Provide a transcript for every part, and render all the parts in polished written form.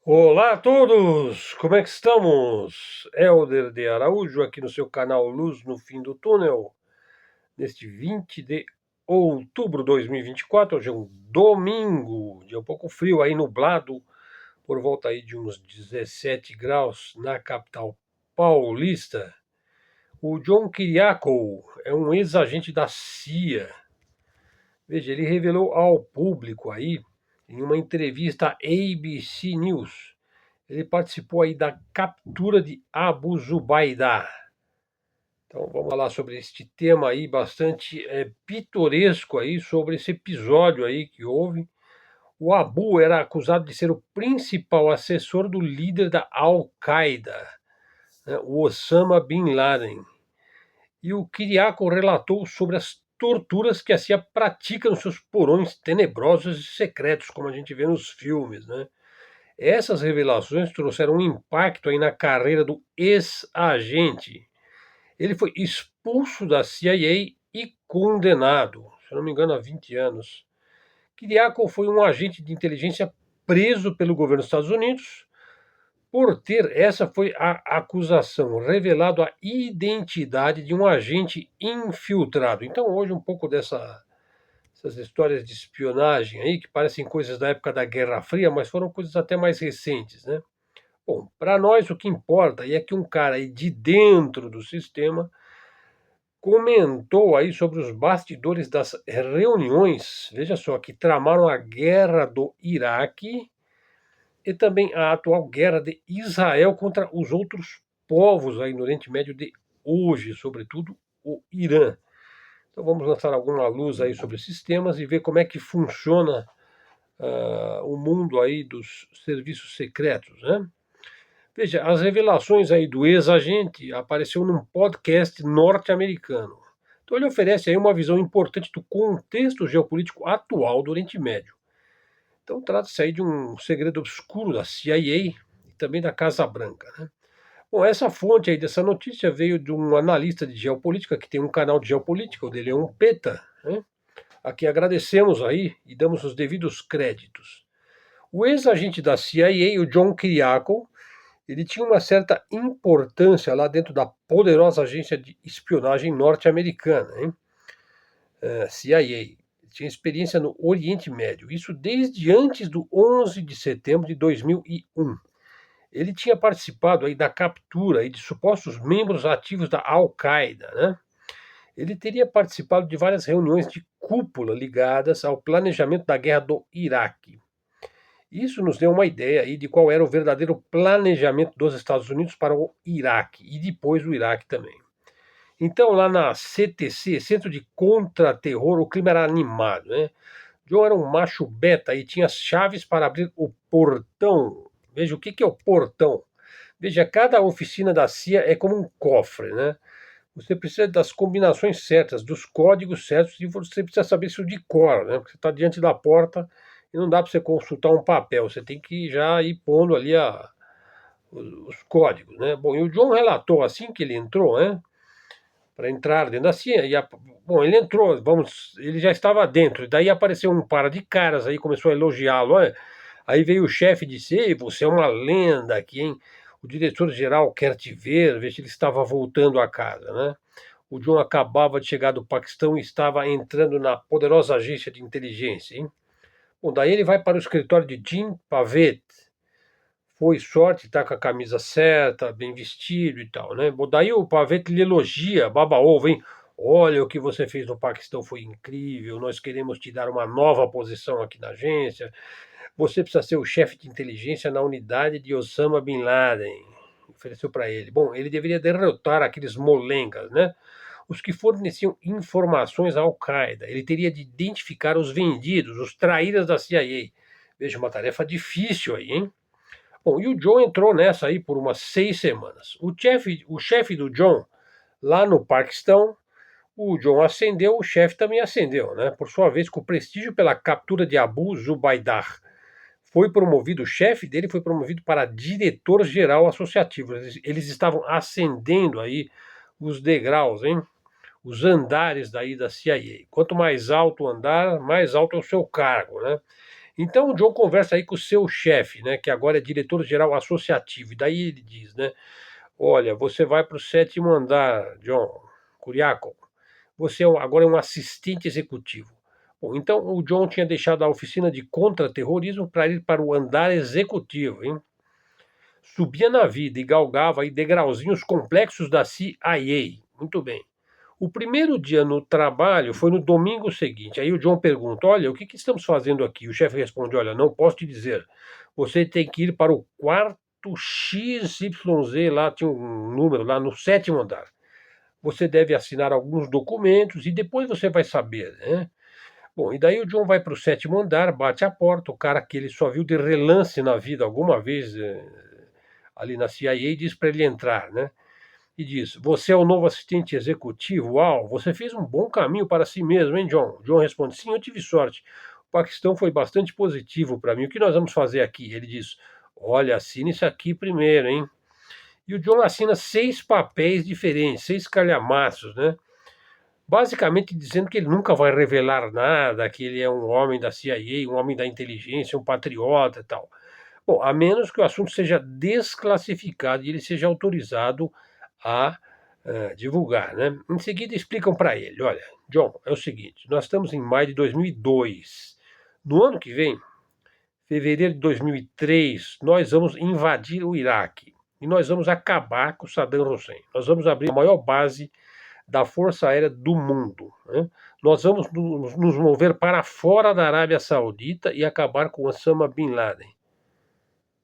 Olá a todos! Como é que estamos? Helder de Araújo aqui no seu canal Luz no Fim do Túnel, neste 20 de outubro de 2024. Hoje é um domingo, dia um pouco frio aí, nublado, por volta aí de uns 17 graus na capital paulista. O John Kiriakou é um ex-agente da CIA. Veja, ele revelou ao público aí, em uma entrevista à ABC News. Ele participou aí da captura de Abu Zubaydah. Então vamos falar sobre este tema aí bastante pitoresco aí, sobre esse episódio aí que houve. O Abu era acusado de ser o principal assessor do líder da Al-Qaeda, né, o Osama Bin Laden. E o Kiriakou relatou sobre as torturas que a CIA pratica nos seus porões tenebrosos e secretos, como a gente vê nos filmes, né? Essas revelações trouxeram um impacto aí na carreira do ex-agente. Ele foi expulso da CIA e condenado, se não me engano, a 20 anos. Kiriakou foi um agente de inteligência preso pelo governo dos Estados Unidos por ter, essa foi a acusação, revelado a identidade de um agente infiltrado. Então, hoje, um pouco essas histórias de espionagem aí, que parecem coisas da época da Guerra Fria, mas foram coisas até mais recentes, né? Bom, para nós o que importa é que um cara aí de dentro do sistema comentou aí sobre os bastidores das reuniões, veja só, que tramaram a guerra do Iraque e também a atual guerra de Israel contra os outros povos aí no Oriente Médio de hoje, sobretudo o Irã. Então vamos lançar alguma luz aí sobre esses temas e ver como é que funciona o mundo aí dos serviços secretos, né? Veja, as revelações aí do ex-agente apareceu num podcast norte-americano. Então ele oferece aí uma visão importante do contexto geopolítico atual do Oriente Médio. Então trata-se aí de um segredo obscuro da CIA e também da Casa Branca, né? Bom, essa fonte aí dessa notícia veio de um analista de geopolítica que tem um canal de geopolítica, o dele é um PETA, né? A quem agradecemos aí e damos os devidos créditos. O ex-agente da CIA, o John Kiriakou, ele tinha uma certa importância lá dentro da poderosa agência de espionagem norte-americana, hein? CIA. Ele tinha experiência no Oriente Médio, isso desde antes do 11 de setembro de 2001. Ele tinha participado aí da captura aí de supostos membros ativos da Al-Qaeda, né? Ele teria participado de várias reuniões de cúpula ligadas ao planejamento da guerra do Iraque. Isso nos deu uma ideia aí de qual era o verdadeiro planejamento dos Estados Unidos para o Iraque e depois o Iraque também. Então, lá na CTC, Centro de Contra-Terror, o clima era animado, né? John era um macho beta e tinha as chaves para abrir o portão. Veja, o que é o portão? Veja, cada oficina da CIA é como um cofre, né? Você precisa das combinações certas, dos códigos certos, e você precisa saber isso de cor, né? Porque você está diante da porta e não dá para você consultar um papel, você tem que já ir pondo ali os códigos, né? Bom, e o John relatou assim que ele entrou, né? Para entrar dentro da CIA. Bom, ele entrou, ele já estava dentro, daí apareceu um par de caras aí, começou a elogiá-lo, olha. Aí veio o chefe e disse: Ei, você é uma lenda aqui, hein? O diretor-geral quer te ver, ver se ele estava voltando a casa, né? O John acabava de chegar do Paquistão e estava entrando na poderosa agência de inteligência, hein? Bom, daí ele vai para o escritório de Jim Pavet. Foi sorte, tá com a camisa certa, bem vestido e tal, né? Bom, daí o Pavet lhe elogia, baba-ovo, hein? Olha, o que você fez no Paquistão foi incrível. Nós queremos te dar uma nova posição aqui na agência. Você precisa ser o chefe de inteligência na unidade de Osama Bin Laden. Ofereceu para ele. Bom, ele deveria derrotar aqueles molengas, né? Os que forneciam informações à Al-Qaeda. Ele teria de identificar os vendidos, os traíras da CIA. Veja, uma tarefa difícil aí, hein? Bom, e o John entrou nessa aí por umas 6 semanas. O chefe do John, lá no Paquistão, o John ascendeu, o chefe também ascendeu, né? Por sua vez, com o prestígio pela captura de Abu Zubaydah. Foi promovido, o chefe dele foi promovido para diretor-geral associativo. Eles estavam ascendendo aí os degraus, hein? Os andares daí da CIA. Quanto mais alto o andar, mais alto é o seu cargo, né? Então o John conversa aí com o seu chefe, né, que agora é diretor-geral associativo, e daí ele diz, né: "Olha, você vai para o 7º andar, John Kuriako. Você agora é um assistente executivo". Bom, então o John tinha deixado a oficina de contra-terrorismo para ir para o andar executivo, hein. Subia na vida e galgava aí degrauzinhos complexos da CIA. Muito bem. O primeiro dia no trabalho foi no domingo seguinte. Aí o John pergunta: "Olha, o que estamos fazendo aqui?" O chefe responde: "Olha, não posso te dizer. Você tem que ir para o quarto XYZ", lá tinha um número lá no 7º andar. "Você deve assinar alguns documentos e depois você vai saber, né?" Bom, e daí o John vai para o 7º andar, bate a porta, o cara que ele só viu de relance na vida alguma vez ali na CIA diz para ele entrar, né? E diz: "Você é o novo assistente executivo? Uau, você fez um bom caminho para si mesmo, hein, John?" John responde: "Sim, eu tive sorte. O Paquistão foi bastante positivo para mim. O que nós vamos fazer aqui?" Ele diz: "Olha, assine isso aqui primeiro, hein?" E o John assina 6 papéis diferentes, 6 calhamaços, né? Basicamente dizendo que ele nunca vai revelar nada, que ele é um homem da CIA, um homem da inteligência, um patriota e tal. Bom, a menos que o assunto seja desclassificado e ele seja autorizado a divulgar, né? Em seguida explicam para ele: "Olha, John, é o seguinte, nós estamos em maio de 2002. No ano que vem, fevereiro de 2003, nós vamos invadir o Iraque e nós vamos acabar com Saddam Hussein. Nós vamos abrir a maior base da Força Aérea do mundo, né? Nós vamos nos mover para fora da Arábia Saudita e acabar com Osama Bin Laden."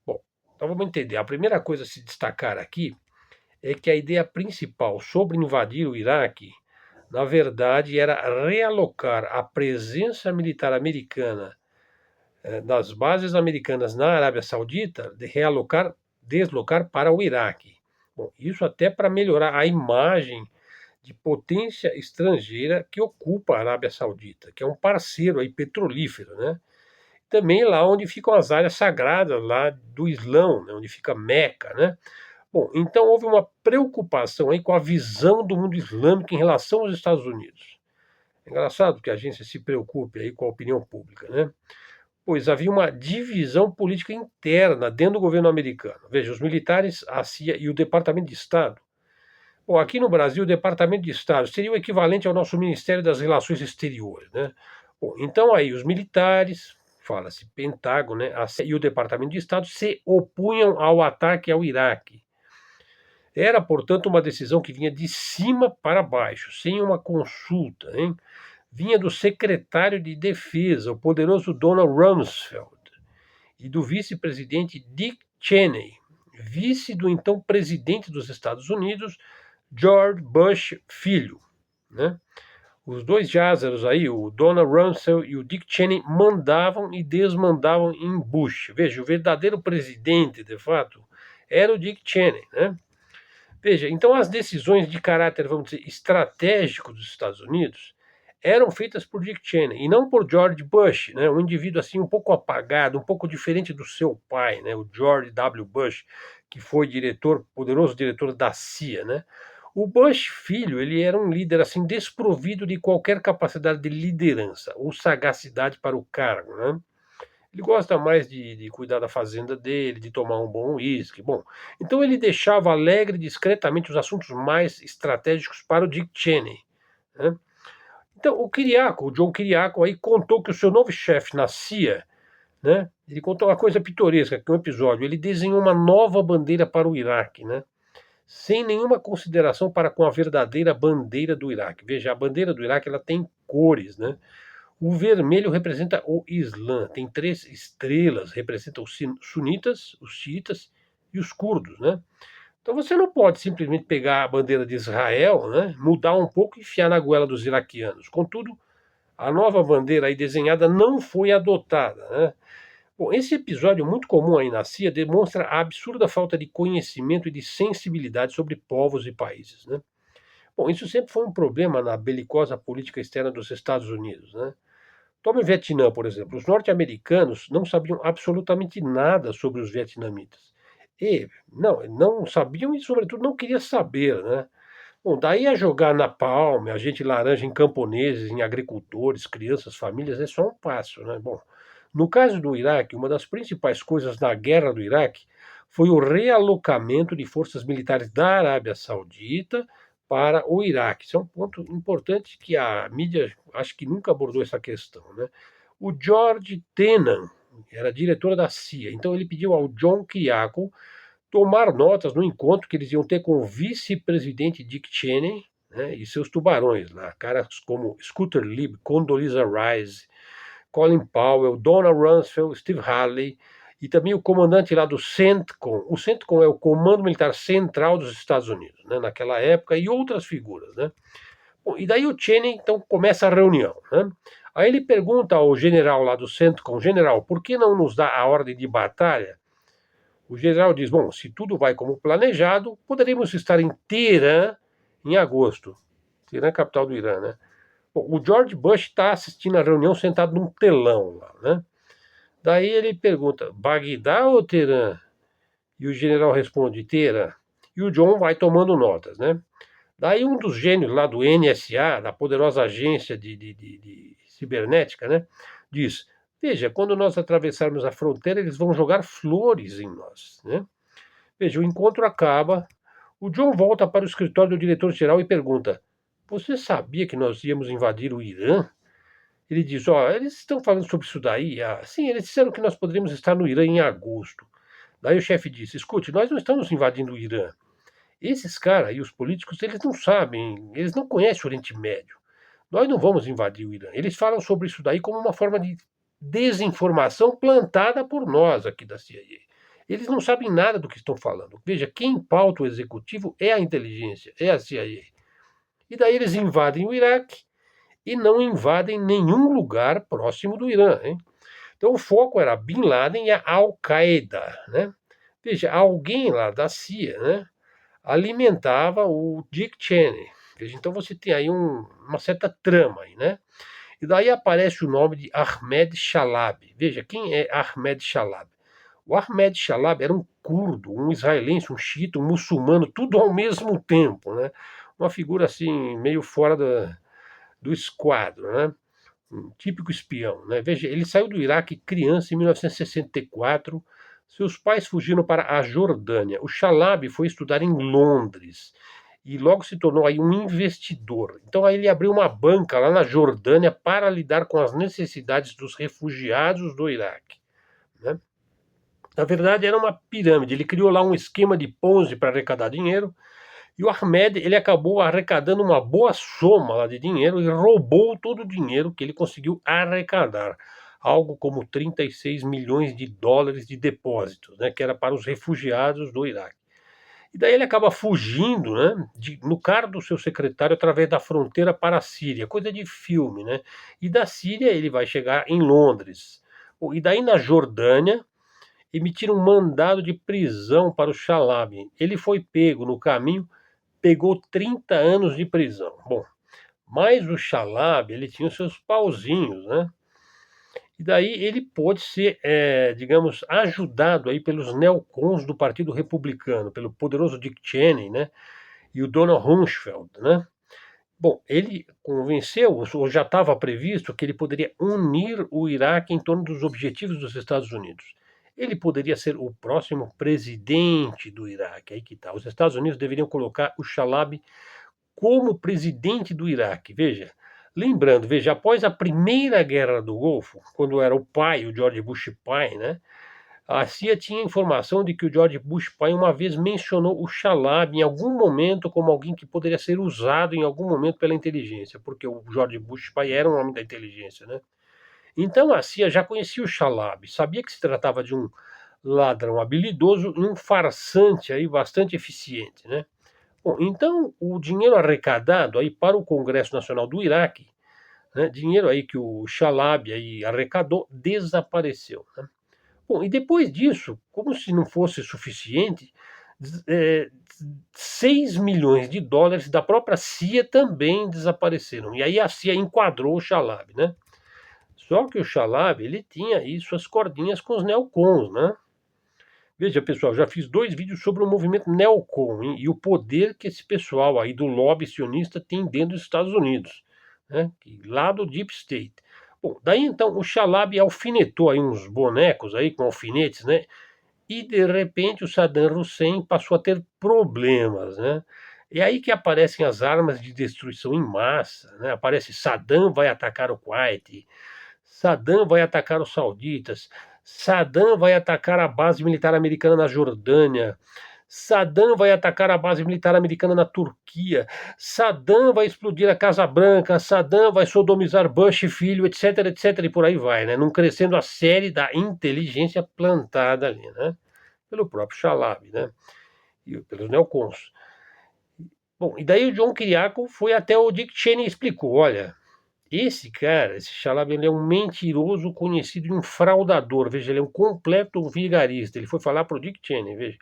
Bom, então vamos entender. A primeira coisa a se destacar aqui é que a ideia principal sobre invadir o Iraque, na verdade, era realocar a presença militar americana das bases americanas na Arábia Saudita, de realocar, deslocar para o Iraque. Bom, isso até para melhorar a imagem de potência estrangeira que ocupa a Arábia Saudita, que é um parceiro aí petrolífero, né? Também lá onde ficam as áreas sagradas lá do Islão, né? Onde fica Meca, né? Bom, então houve uma preocupação aí com a visão do mundo islâmico em relação aos Estados Unidos. É engraçado que a agência se preocupe aí com a opinião pública, né? Pois havia uma divisão política interna dentro do governo americano. Veja, os militares, a CIA e o Departamento de Estado. Bom, aqui no Brasil, o Departamento de Estado seria o equivalente ao nosso Ministério das Relações Exteriores, né? Bom, então aí os militares, fala-se Pentágono, né, a CIA e o Departamento de Estado se opunham ao ataque ao Iraque. Era, portanto, uma decisão que vinha de cima para baixo, sem uma consulta, hein? Vinha do secretário de Defesa, o poderoso Donald Rumsfeld, e do vice-presidente Dick Cheney, vice do então presidente dos Estados Unidos, George Bush Filho, né? Os dois Jázaros aí, o Donald Rumsfeld e o Dick Cheney, mandavam e desmandavam em Bush. Veja, o verdadeiro presidente, de fato, era o Dick Cheney, né? Veja, então as decisões de caráter, vamos dizer, estratégico dos Estados Unidos eram feitas por Dick Cheney e não por George Bush, né? Um indivíduo assim um pouco apagado, um pouco diferente do seu pai, né? O George W. Bush, que foi diretor, poderoso diretor da CIA, né? O Bush filho, ele era um líder assim desprovido de qualquer capacidade de liderança ou sagacidade para o cargo, né? Ele gosta mais de cuidar da fazenda dele, de tomar um bom uísque. Bom, então ele deixava alegre e discretamente os assuntos mais estratégicos para o Dick Cheney, né? Então o John Kiriakou aí contou que o seu novo chefe na CIA, né? Ele contou uma coisa pitoresca, que um episódio, ele desenhou uma nova bandeira para o Iraque, né? Sem nenhuma consideração para com a verdadeira bandeira do Iraque. Veja, a bandeira do Iraque ela tem cores, né? O vermelho representa o Islã, tem 3 estrelas, representa os sunitas, os xiitas e os curdos, né? Então você não pode simplesmente pegar a bandeira de Israel, né, mudar um pouco e enfiar na goela dos iraquianos. Contudo, a nova bandeira aí desenhada não foi adotada, né? Bom, esse episódio muito comum aí na CIA demonstra a absurda falta de conhecimento e de sensibilidade sobre povos e países, né? Bom, isso sempre foi um problema na belicosa política externa dos Estados Unidos, né? Tome o Vietnã, por exemplo. Os norte-americanos não sabiam absolutamente nada sobre os vietnamitas. E não sabiam e, sobretudo, não queriam saber, né? Bom, daí a jogar napalm, agente laranja em camponeses, em agricultores, crianças, famílias, é só um passo, né? Bom, No caso do Iraque, uma das principais coisas na guerra do Iraque foi o realocamento de forças militares da Arábia Saudita para o Iraque. Isso é um ponto importante que a mídia acho que nunca abordou essa questão, né? O George Tenan era diretor da CIA, então ele pediu ao John Kiriakou tomar notas no encontro que eles iam ter com o vice-presidente Dick Cheney, né, e seus tubarões lá, caras como Scooter Libby, Condoleezza Rice, Colin Powell, Donald Rumsfeld, Steve Halley e também o comandante lá do CENTCOM. O CENTCOM é o Comando Militar Central dos Estados Unidos, né, naquela época, e outras figuras, né? Bom, e daí o Cheney então começa a reunião, né? Aí ele pergunta ao general lá do CENTCOM, general, por que não nos dá a ordem de batalha? O general diz, bom, se tudo vai como planejado, poderíamos estar em Teherã em agosto. Teherã é a capital do Irã, né? Bom, o George Bush está assistindo a reunião sentado num telão lá, né? Daí ele pergunta, Bagdá ou Teherã? E o general responde, Teherã. E o John vai tomando notas, né? Daí um dos gênios lá do NSA, da poderosa agência de cibernética, né? Diz, veja, quando nós atravessarmos a fronteira, eles vão jogar flores em nós, né? Veja, o encontro acaba, o John volta para o escritório do diretor-geral e pergunta, você sabia que nós íamos invadir o Irã? Ele diz: ó, eles estão falando sobre isso daí. Ah, sim, eles disseram que nós poderíamos estar no Irã em agosto. Daí o chefe disse: escute, nós não estamos invadindo o Irã. Esses caras e os políticos, eles não sabem, eles não conhecem o Oriente Médio. Nós não vamos invadir o Irã. Eles falam sobre isso daí como uma forma de desinformação plantada por nós aqui da CIA. Eles não sabem nada do que estão falando. Veja, quem pauta o executivo é a inteligência, é a CIA. E daí eles invadem o Iraque e não invadem nenhum lugar próximo do Irã, hein? Então o foco era Bin Laden e a Al-Qaeda, né? Veja, alguém lá da CIA, né, alimentava o Dick Cheney. Veja, então você tem aí uma certa trama aí, né? E daí aparece o nome de Ahmed Shalabi. Veja, quem é Ahmed Shalabi? O Ahmed Shalabi era um curdo, um israelense, um xiita, um muçulmano, tudo ao mesmo tempo, né? Uma figura assim, meio fora do esquadro, né? Um típico espião, né? Veja, ele saiu do Iraque criança em 1964. Seus pais fugiram para a Jordânia. O Shalabi foi estudar em Londres e logo se tornou aí um investidor. Então aí ele abriu uma banca lá na Jordânia para lidar com as necessidades dos refugiados do Iraque, né? Na verdade era uma pirâmide. Ele criou lá um esquema de Ponzi para arrecadar dinheiro. E o Ahmed, ele acabou arrecadando uma boa soma lá de dinheiro e roubou todo o dinheiro que ele conseguiu arrecadar, algo como 36 milhões de dólares de depósitos, né, que era para os refugiados do Iraque. E daí ele acaba fugindo, né, no carro do seu secretário através da fronteira para a Síria, coisa de filme, né? E da Síria ele vai chegar em Londres. E daí na Jordânia emitiram um mandado de prisão para o Shalabi. Ele foi pego no caminho, pegou 30 anos de prisão. Bom, mas o Shalabi, ele tinha os seus pauzinhos, né? E daí ele pôde ser, digamos, ajudado aí pelos neocons do Partido Republicano, pelo poderoso Dick Cheney, né? E o Donald Rumsfeld, né? Bom, ele convenceu, ou já estava previsto, que ele poderia unir o Iraque em torno dos objetivos dos Estados Unidos. Ele poderia ser o próximo presidente do Iraque. Aí que tá. Os Estados Unidos deveriam colocar o Shalabi como presidente do Iraque. Veja, lembrando, veja, após a primeira guerra do Golfo, quando era o pai, o George Bush pai, né? A CIA tinha informação de que o George Bush pai uma vez mencionou o Shalabi em algum momento como alguém que poderia ser usado em algum momento pela inteligência, porque o George Bush pai era um homem da inteligência, né? Então a CIA já conhecia o Shalabi, sabia que se tratava de um ladrão habilidoso e um farsante aí bastante eficiente, né? Bom, então o dinheiro arrecadado aí para o Congresso Nacional do Iraque, né, dinheiro aí que o Shalabi aí arrecadou, desapareceu, né? Bom, e depois disso, como se não fosse suficiente, é, 6 milhões de dólares da própria CIA também desapareceram. E aí a CIA enquadrou o Shalabi, né? Só que o Shalabi, ele tinha aí suas cordinhas com os neocons, né? Veja, pessoal, já fiz 2 vídeos sobre o movimento neocon, hein, e o poder que esse pessoal aí do lobby sionista tem dentro dos Estados Unidos, né? Lá do Deep State. Bom, daí então o Chalabi alfinetou aí uns bonecos aí com alfinetes, né? E de repente o Saddam Hussein passou a ter problemas, né? É aí que aparecem as armas de destruição em massa, né? Aparece Saddam vai atacar o Kuwait, Saddam vai atacar os sauditas, Saddam vai atacar a base militar americana na Jordânia, Saddam vai atacar a base militar americana na Turquia, Saddam vai explodir a Casa Branca, Saddam vai sodomizar Bush filho, etc, etc, e por aí vai, né? Não crescendo a série da inteligência plantada ali, né? Pelo próprio Chalabi, né? E pelos neocons. Bom, e daí o John Kiriakou foi até o Dick Cheney e explicou, olha, esse cara, esse Chalabi, ele é um mentiroso conhecido e um fraudador, veja, ele é um completo vigarista, ele foi falar para o Dick Cheney, veja.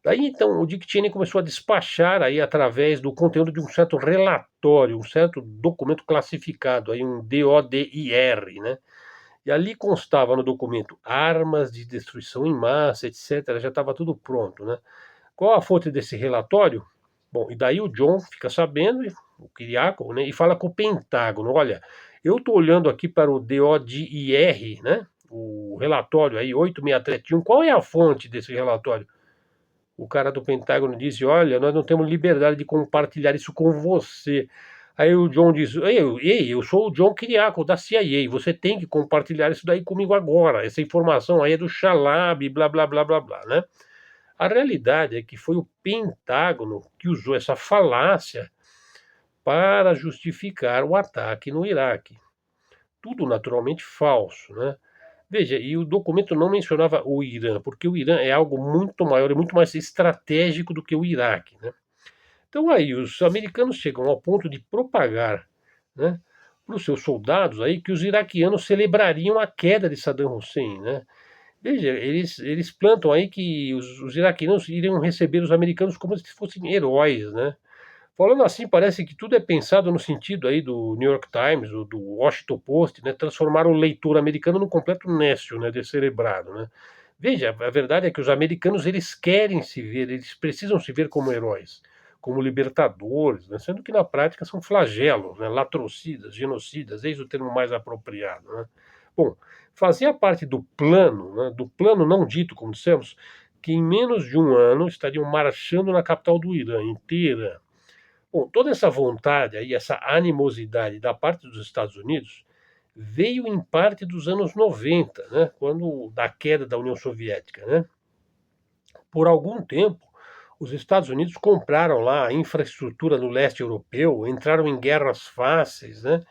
Daí então o Dick Cheney começou a despachar aí através do conteúdo de um certo relatório, um certo documento classificado, aí um DODIR, né? E ali constava no documento armas de destruição em massa, etc. Já estava tudo pronto, né? Qual a fonte desse relatório? Bom, e daí o John fica sabendo, o Kiriakou, né, e fala com o Pentágono, olha, eu estou olhando aqui para o DODIR, né, o relatório aí, 8631, qual é a fonte desse relatório? O cara do Pentágono disse, olha, nós não temos liberdade de compartilhar isso com você. Aí o John diz, ei, eu sou o John Kiriakou, da CIA, você tem que compartilhar isso daí comigo agora, essa informação aí é do Chalabi, blá, blá, blá, blá, blá, né? A realidade é que foi o Pentágono que usou essa falácia para justificar o ataque no Iraque. Tudo naturalmente falso, né? Veja, e o documento não mencionava o Irã, porque o Irã é algo muito maior e muito mais estratégico do que o Iraque, né? Então aí os americanos chegam ao ponto de propagar, né, para os seus soldados aí que os iraquianos celebrariam a queda de Saddam Hussein, né? Veja, eles plantam aí que os iraquianos iriam receber os americanos como se fossem heróis, né? Falando assim, parece que tudo é pensado no sentido aí do New York Times, ou do Washington Post, né? Transformar o leitor americano num completo nécio, né? Descerebrado, né? Veja, a verdade é que os americanos, eles querem se ver, eles precisam se ver como heróis, como libertadores, né? Sendo que na prática são flagelos, né? Latrocidas, genocidas, eis o termo mais apropriado, né? Bom, fazia parte do plano, né? Do plano não dito, como dissemos, que em menos de um ano estariam marchando na capital do Irã inteira. Bom, toda essa vontade aí, essa animosidade da parte dos Estados Unidos veio em parte dos anos 90, né, quando da queda da União Soviética, né? Por algum tempo, os Estados Unidos compraram lá a infraestrutura no leste europeu, entraram em guerras fáceis, né?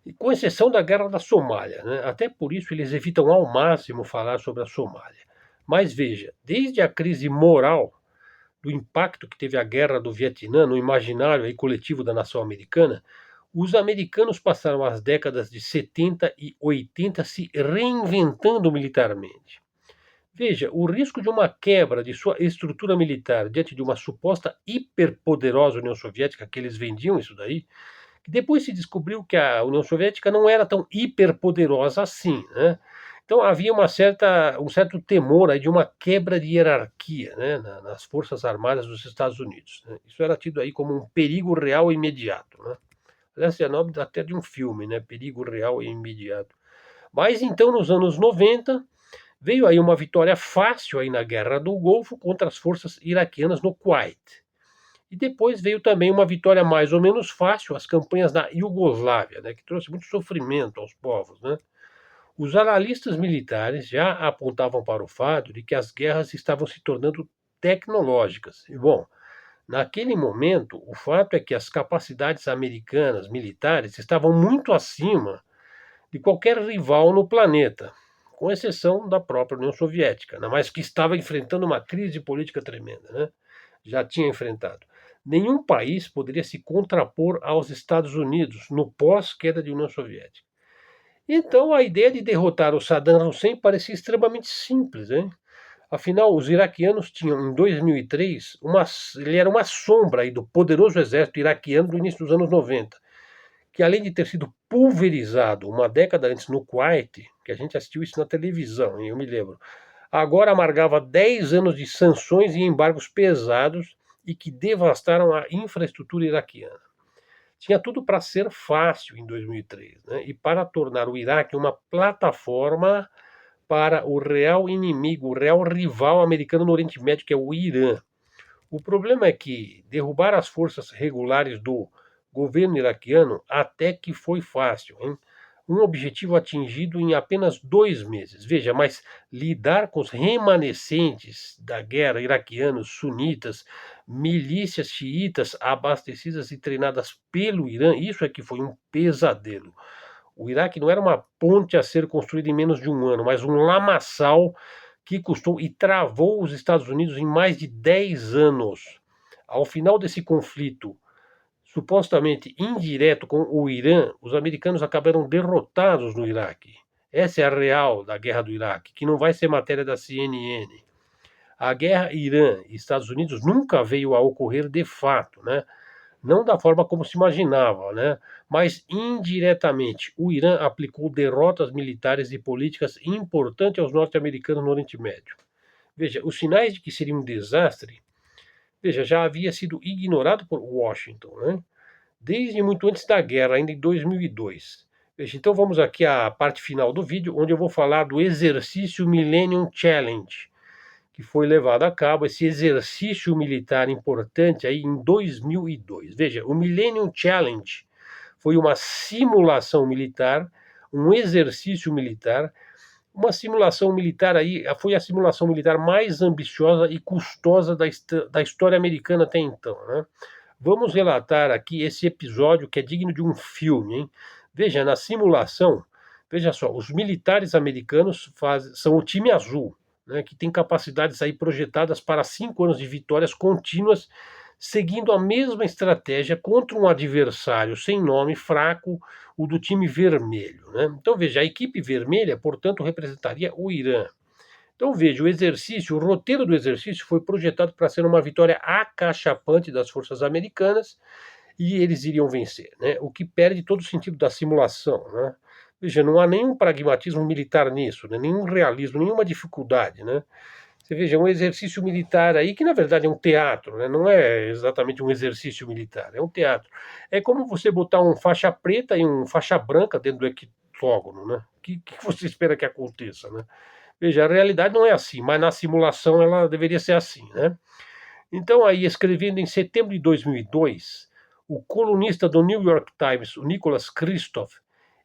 E com exceção da guerra da Somália, né? Até por isso eles evitam ao máximo falar sobre a Somália. Mas veja, desde a crise moral do impacto que teve a guerra do Vietnã no imaginário aí coletivo da nação americana, os americanos passaram as décadas de 70 e 80 se reinventando militarmente. Veja, o risco de uma quebra de sua estrutura militar diante de uma suposta hiperpoderosa União Soviética, que eles vendiam isso daí, que depois se descobriu que a União Soviética não era tão hiperpoderosa assim, né? Então havia um certo temor aí de uma quebra de hierarquia, né, nas Forças Armadas dos Estados Unidos, né? Isso era tido aí como um perigo real e imediato, né? Aliás, é o nome até de um filme, né? Perigo real e imediato. Mas então, nos anos 90, veio aí uma vitória fácil aí na Guerra do Golfo contra as forças iraquianas no Kuwait. E depois veio também uma vitória mais ou menos fácil, as campanhas na Iugoslávia, né, que trouxe muito sofrimento aos povos, né? Os analistas militares já apontavam para o fato de que as guerras estavam se tornando tecnológicas. E, bom, naquele momento, o fato é que as capacidades americanas militares estavam muito acima de qualquer rival no planeta, com exceção da própria União Soviética, né, mas que estava enfrentando uma crise política tremenda, né? Já tinha enfrentado. Nenhum país poderia se contrapor aos Estados Unidos no pós-queda da União Soviética. Então, a ideia de derrotar o Saddam Hussein parecia extremamente simples, hein? Afinal, os iraquianos tinham, em 2003, ele era uma sombra aí do poderoso exército iraquiano do início dos anos 90, que além de ter sido pulverizado uma década antes no Kuwait, que a gente assistiu isso na televisão, eu me lembro, agora amargava 10 anos de sanções e embargos pesados e que devastaram a infraestrutura iraquiana. tinha tudo para ser fácil em 2003, né? E para tornar o Iraque uma plataforma para o real inimigo, o real rival americano no Oriente Médio, que é o Irã. O problema é que derrubar as forças regulares do governo iraquiano até que foi fácil, hein? Um objetivo atingido em apenas 2 meses. Veja, mas lidar com os remanescentes da guerra, iraquianos, sunitas, milícias xiitas abastecidas e treinadas pelo Irã, isso é que foi um pesadelo. O Iraque não era uma ponte a ser construída em menos de um ano, mas um lamaçal que custou e travou os Estados Unidos em mais de 10 anos. Ao final desse conflito, supostamente indireto com o Irã, os americanos acabaram derrotados no Iraque. Essa é a real da guerra do Iraque, que não vai ser matéria da CNN. A guerra Irã e Estados Unidos nunca veio a ocorrer de fato, né? Não da forma como se imaginava, né? Mas indiretamente o Irã aplicou derrotas militares e políticas importantes aos norte-americanos no Oriente Médio. Veja, os sinais de que seria um desastre, veja, já havia sido ignorado por Washington, né? Desde muito antes da guerra, ainda em 2002. Veja, então vamos aqui à parte final do vídeo, onde eu vou falar do exercício Millennium Challenge, que foi levado a cabo, esse exercício militar importante aí em 2002. Veja, o Millennium Challenge foi uma simulação militar, um exercício militar, uma simulação militar aí, foi a simulação militar mais ambiciosa e custosa da história americana até então, né? Vamos relatar aqui esse episódio que é digno de um filme, hein? Veja, na simulação, veja só, os militares americanos são o time azul, né, que tem capacidades aí projetadas para 5 anos de vitórias contínuas, seguindo a mesma estratégia contra um adversário sem nome, fraco, o do time vermelho, né? Então veja, a equipe vermelha, portanto, representaria o Irã. Então veja, o exercício, o roteiro do exercício foi projetado para ser uma vitória acachapante das forças americanas e eles iriam vencer, né? O que perde todo o sentido da simulação, né? Veja, não há nenhum pragmatismo militar nisso, né? Nenhum realismo, nenhuma dificuldade, né? Você veja, um exercício militar aí, que na verdade é um teatro, né? Não é exatamente um exercício militar, é um teatro. É como você botar um faixa preta e um faixa branca dentro do octógono, né? O que você espera que aconteça, né? Veja, a realidade não é assim, mas na simulação ela deveria ser assim, né? Então, aí, escrevendo em setembro de 2002, o colunista do New York Times, o Nicholas Kristof,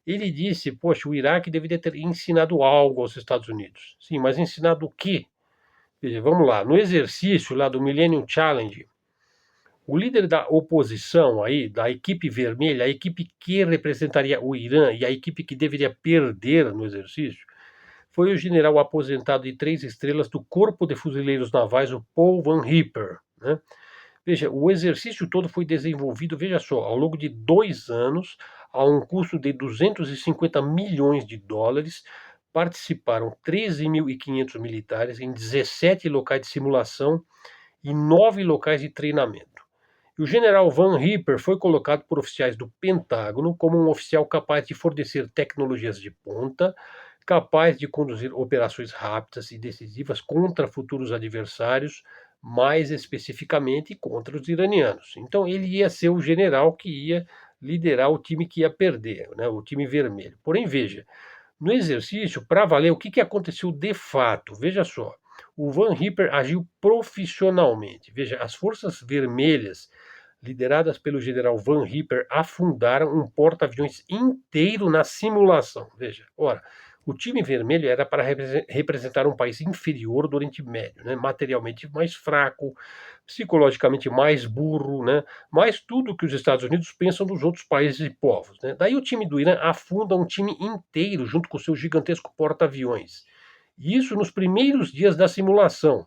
ele disse, poxa, o Iraque deveria ter ensinado algo aos Estados Unidos. Sim, mas ensinado o quê? Veja, vamos lá, no exercício lá do Millennium Challenge, o líder da oposição aí, da equipe vermelha, a equipe que representaria o Irã e a equipe que deveria perder no exercício, foi o general aposentado de 3 estrelas do Corpo de Fuzileiros Navais, o Paul Van Hipper, né? Veja, o exercício todo foi desenvolvido, veja só, ao longo de 2 anos, a um custo de 250 milhões de dólares. Participaram 13.500 militares em 17 locais de simulação e 9 locais de treinamento. E o general Van Hipper foi colocado por oficiais do Pentágono como um oficial capaz de fornecer tecnologias de ponta, capaz de conduzir operações rápidas e decisivas contra futuros adversários, mais especificamente contra os iranianos. Então ele ia ser o general que ia liderar o time que ia perder, né, o time vermelho. Porém, veja, no exercício, para valer, o que aconteceu de fato? Veja só, o Van Hipper agiu profissionalmente. Veja, as forças vermelhas, lideradas pelo general Van Hipper, afundaram um porta-aviões inteiro na simulação. Veja, ora, o time vermelho era para representar um país inferior do Oriente Médio, né? Materialmente mais fraco, psicologicamente mais burro, né? Mais tudo que os Estados Unidos pensam dos outros países e povos, né? Daí o time do Irã afunda um time inteiro junto com o seu gigantesco porta-aviões. Isso nos primeiros dias da simulação,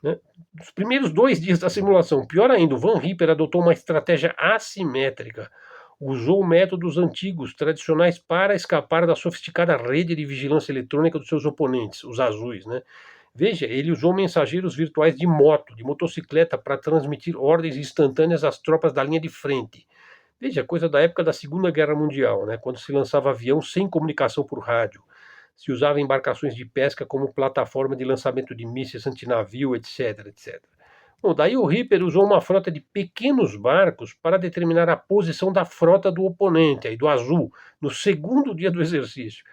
né? Nos primeiros 2 dias da simulação. Pior ainda, o Van Hipper adotou uma estratégia assimétrica. Usou métodos antigos, tradicionais, para escapar da sofisticada rede de vigilância eletrônica dos seus oponentes, os azuis, né? Veja, ele usou mensageiros virtuais de moto, de motocicleta, para transmitir ordens instantâneas às tropas da linha de frente. Veja, coisa da época da Segunda Guerra Mundial, né? Quando se lançava avião sem comunicação por rádio. Se usava embarcações de pesca como plataforma de lançamento de mísseis antinavio, etc, etc. Bom, daí o Reaper usou uma frota de pequenos barcos para determinar a posição da frota do oponente, aí do azul, no segundo dia do exercício.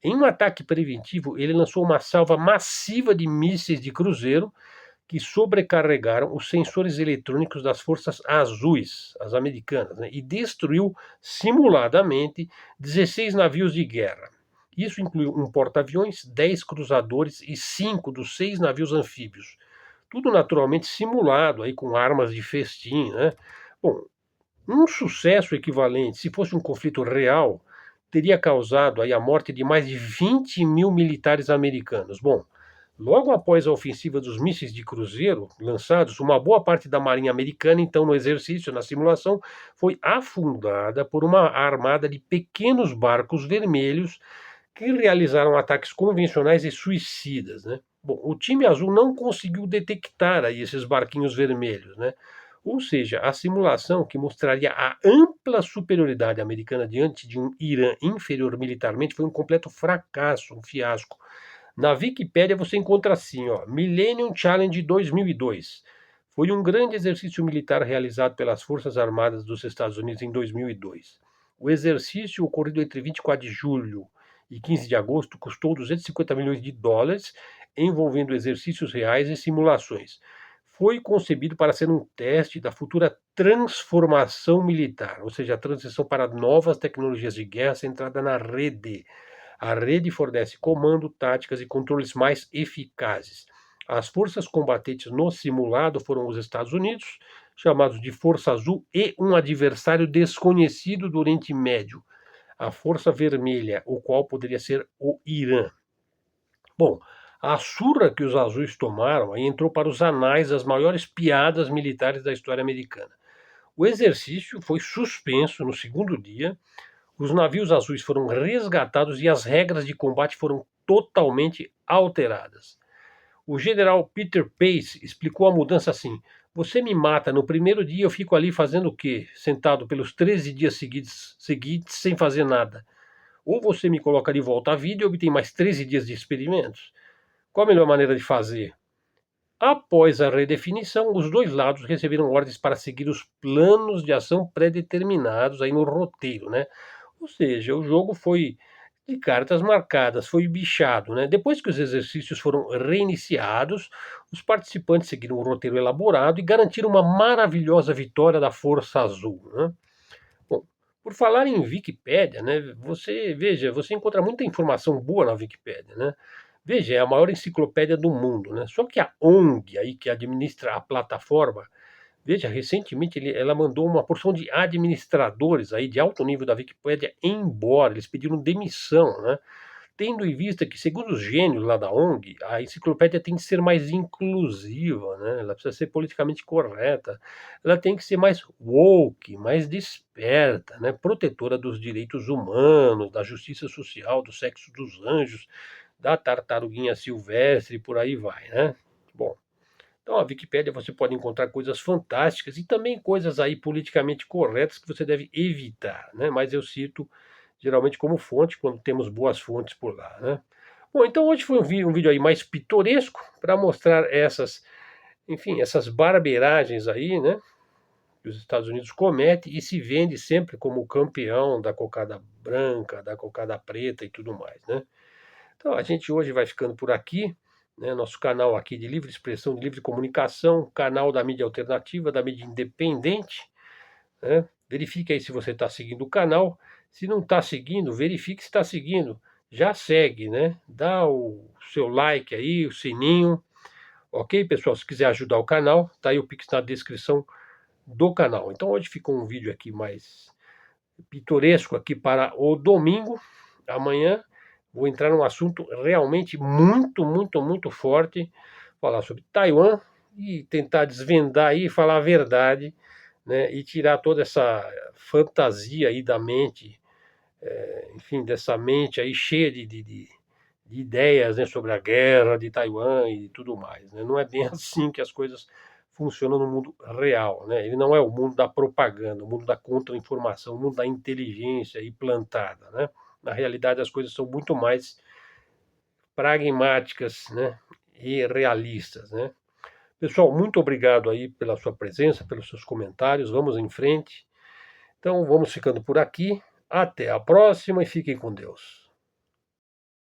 Em um ataque preventivo, ele lançou uma salva massiva de mísseis de cruzeiro que sobrecarregaram os sensores eletrônicos das forças azuis, as americanas, né, e destruiu simuladamente 16 navios de guerra. Isso incluiu um porta-aviões, 10 cruzadores e 5 dos 6 navios anfíbios. Tudo naturalmente simulado aí com armas de festim, né? Bom, um sucesso equivalente, se fosse um conflito real, teria causado aí a morte de mais de 20 mil militares americanos. Bom, logo após a ofensiva dos mísseis de cruzeiro lançados, uma boa parte da marinha americana, então no exercício, na simulação, foi afundada por uma armada de pequenos barcos vermelhos que realizaram ataques convencionais e suicidas, né? Bom, o time azul não conseguiu detectar aí esses barquinhos vermelhos, né? Ou seja, a simulação que mostraria a ampla superioridade americana diante de um Irã inferior militarmente foi um completo fracasso, um fiasco. Na Wikipédia você encontra assim, ó, Millennium Challenge 2002. Foi um grande exercício militar realizado pelas Forças Armadas dos Estados Unidos em 2002. O exercício ocorrido entre 24 de julho e 15 de agosto custou 250 milhões de dólares, envolvendo exercícios reais e simulações. Foi concebido para ser um teste da futura transformação militar, ou seja, a transição para novas tecnologias de guerra centrada na rede. A rede fornece comando, táticas e controles mais eficazes. As forças combatentes no simulado foram os Estados Unidos, chamados de Força Azul, e um adversário desconhecido do Oriente Médio, a Força Vermelha, o qual poderia ser o Irã. Bom, a surra que os azuis tomaram aí entrou para os anais das maiores piadas militares da história americana. O exercício foi suspenso no segundo dia, os navios azuis foram resgatados e as regras de combate foram totalmente alteradas. O general Peter Pace explicou a mudança assim: você me mata no primeiro dia, eu fico ali fazendo o quê? Sentado pelos 13 dias seguintes sem fazer nada. Ou você me coloca de volta à vida e obtém mais 13 dias de experimentos. Qual a melhor maneira de fazer? Após a redefinição, os dois lados receberam ordens para seguir os planos de ação pré-determinados aí no roteiro, né? Ou seja, o jogo foi de cartas marcadas, foi bichado, né? Depois que os exercícios foram reiniciados, os participantes seguiram um roteiro elaborado e garantiram uma maravilhosa vitória da Força Azul, né? Bom, por falar em Wikipédia, né? Você veja, você encontra muita informação boa na Wikipédia, né? Veja, é a maior enciclopédia do mundo, né? Só que a ONG aí que administra a plataforma, veja, recentemente ela mandou uma porção de administradores aí de alto nível da Wikipédia embora, eles pediram demissão, né? Tendo em vista que, segundo os gênios lá da ONG, a enciclopédia tem que ser mais inclusiva, né? Ela precisa ser politicamente correta, ela tem que ser mais woke, mais desperta, né? Protetora dos direitos humanos, da justiça social, do sexo dos anjos, da tartaruguinha silvestre, e por aí vai, né? Bom, então a Wikipédia você pode encontrar coisas fantásticas e também coisas aí politicamente corretas que você deve evitar, né? Mas eu cito geralmente como fonte quando temos boas fontes por lá, né? Bom, então hoje foi um vídeo aí mais pitoresco para mostrar essas, enfim, essas barbeiragens aí, né? Que os Estados Unidos comete e se vende sempre como o campeão da cocada branca, da cocada preta e tudo mais, né? Então a gente hoje vai ficando por aqui, né? Nosso canal aqui de livre expressão, de livre comunicação, canal da mídia alternativa, da mídia independente, né? Verifique aí se você está seguindo o canal. Se não está seguindo, verifique se está seguindo. Já segue, né? Dá o seu like aí, o sininho. Ok, pessoal? Se quiser ajudar o canal, tá aí o Pix na descrição do canal. Então hoje ficou um vídeo aqui mais pitoresco aqui para o domingo. Amanhã vou entrar num assunto realmente muito forte, falar sobre Taiwan e tentar desvendar aí, falar a verdade, né, e tirar toda essa fantasia aí da mente, enfim, dessa mente aí cheia de ideias, né, sobre a guerra de Taiwan e tudo mais, né? Não é bem assim que as coisas funcionam no mundo real, né? Ele não é o mundo da propaganda, o mundo da contra-informação, o mundo da inteligência implantada, né? Na realidade, as coisas são muito mais pragmáticas, né, e realistas, né? Pessoal, muito obrigado aí pela sua presença, pelos seus comentários. Vamos em frente. Então, vamos ficando por aqui. Até a próxima e fiquem com Deus.